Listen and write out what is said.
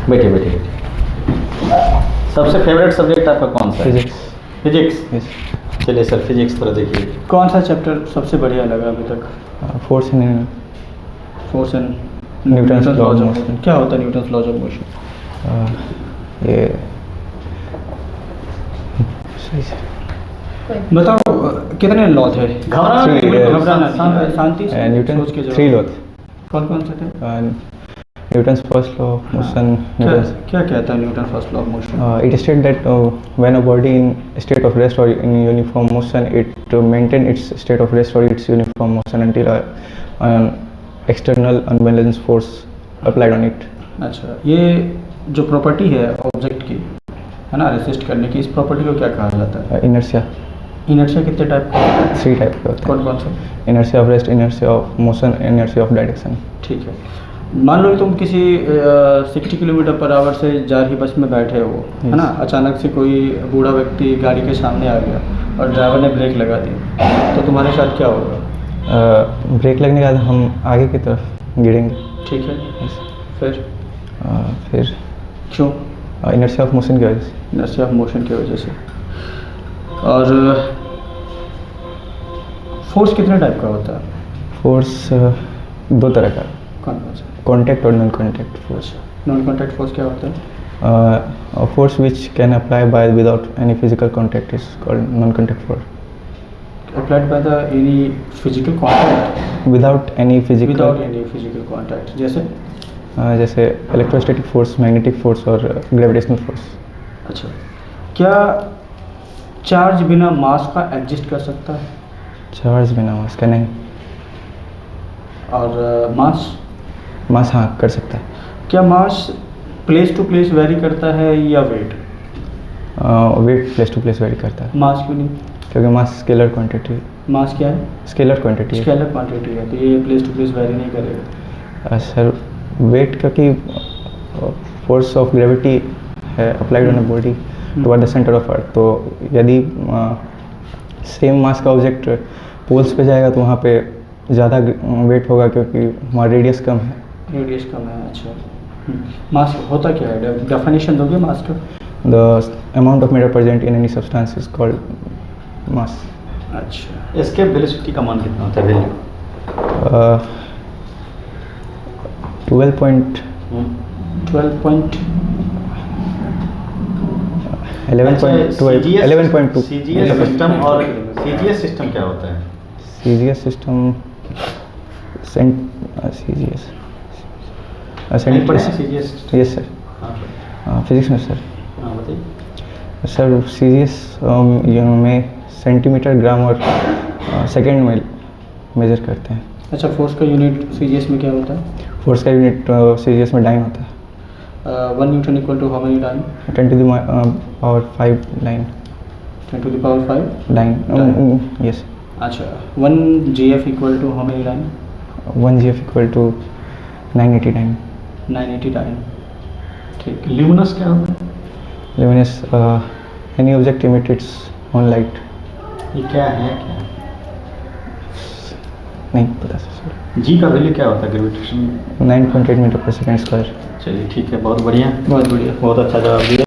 बैठिए बैठिए बैठिए। सबसे फेवरेट सब्जेक्ट आपका कौन सा है? फिजिक्स। फिजिक्स। यस। चलिए सर फिजिक्स पर देखिए। कौन सा चैप्टर सबसे बढ़िया लगा अभी तक? Force in force and Newton's law of of motion. Motion. क्या होता है न्यूटन्स लॉज ऑफ मोशन? ये सही से बताओ कितने लॉ थे? घबराना नहीं, Three, बिल्कुल घबराना शांत नहीं, रहिए। शांति से न्यूटन सोच के 3 लॉ जवाब। कौन से थे? Newton's first law of motion. Newton's क्या कहता है Newton first law of motion? it states that when a body in state of rest or in uniform motion, it maintain its state of rest or its uniform motion until an external unbalanced force applied on it. अच्छा, ये जो property है object की, है ना, resist करने की, इस प्रॉपर्टी को क्या कहा जाता है? Inertia इनर्शिया कितने टाइप का होता है? 3 टाइप के होते कौन कौन सा? हैं। inertia of rest, inertia of motion, inertia of direction. ठीक है। मान लो तुम किसी 60 किलोमीटर पर आवर से जा रही बस में बैठे हो, है ना, अचानक से कोई बूढ़ा व्यक्ति गाड़ी के सामने आ गया और ड्राइवर ने ब्रेक लगा दी, तो तुम्हारे साथ क्या होगा? ब्रेक लगने के बाद हम आगे की तरफ गिरेंगे। ठीक है, फिर फिर क्यों? inertia of motion की वजह से। इनर्शिया ऑफ मोशन की वजह से। और फोर्स कितने टाइप का होता है? फोर्स 2 तरह का, कौन कौन सा? कॉन्टैक्ट और non contact force. Non contact force क्या होता है? Force which can apply by without any physical contact is called non-contact force. Applied by the any physical contact. Without any physical, without any physical contact, जैसे? जैसे electrostatic force, magnetic force और gravitational force. अच्छा, क्या charge बिना मास का exist कर सकता है? चार्ज बिना मास का नहीं। और मास? मास हाँ कर सकता है। क्या mass place to place vary करता है या weight? Weight place to place vary करता है, मास क्यों नहीं? क्योंकि मास स्केलर क्वांटिटी, मास क्या है? स्केलर क्वांटिटी है। स्केलर क्वांटिटी है, तो ये प्लेस टू प्लेस वेरी नहीं करेगा। सर वेट क्योंकि फोर्स ऑफ ग्रेविटी है applied on a body toward the centre of earth, तो यदि सेम मास का ऑब्जेक्ट पोल्स पे जाएगा तो वहाँ पे ज़्यादा वेट होगा क्योंकि वहाँ रेडियस कम है। रेडियस कम है, अच्छा। मास होता क्या है? डेफिनेशन दोगे मास का? The amount of matter present in any substance is called मास। अच्छा, इसके वेलोसिटी का मान कितना होता है? वैल्यू 12 11.2 सीजीएस सिस्टम और सीजीएस सिस्टम क्या होता है? सीजीएस सिस्टम सीजीएस नहीं पढ़े सीजीएस? यस सर, फिजिक्स में सर। हाँ बताइए। सर सीजीएस में सेंटीमीटर, ग्राम और सेकंड में मेजर करते हैं। अच्छा, फोर्स का यूनिट सीजीएस में क्या होता है? फोर्स का यूनिट सीजीएस में डाइन होता है। 1 newton equal to how many dyne? 10 to the power 5 dyne. 10 to the power 5 dyne, Dyne. Yes. अच्छा, 1 GF equal to how many dyne? 1 GF equal टू 980 डाइन। 980 डाइन। ठीक। ल्यूमिनस क्या होता है? Luminous any object emits its own light. ये क्या है? क्या नहीं पता सर। जी का वैल्यू क्या होता है ग्रेविटेशन? 9.8 मीटर पर सेकंड स्क्वायर। चलिए ठीक है, बहुत बढ़िया, बहुत बढ़िया। बहुत अच्छा जवाब दिया।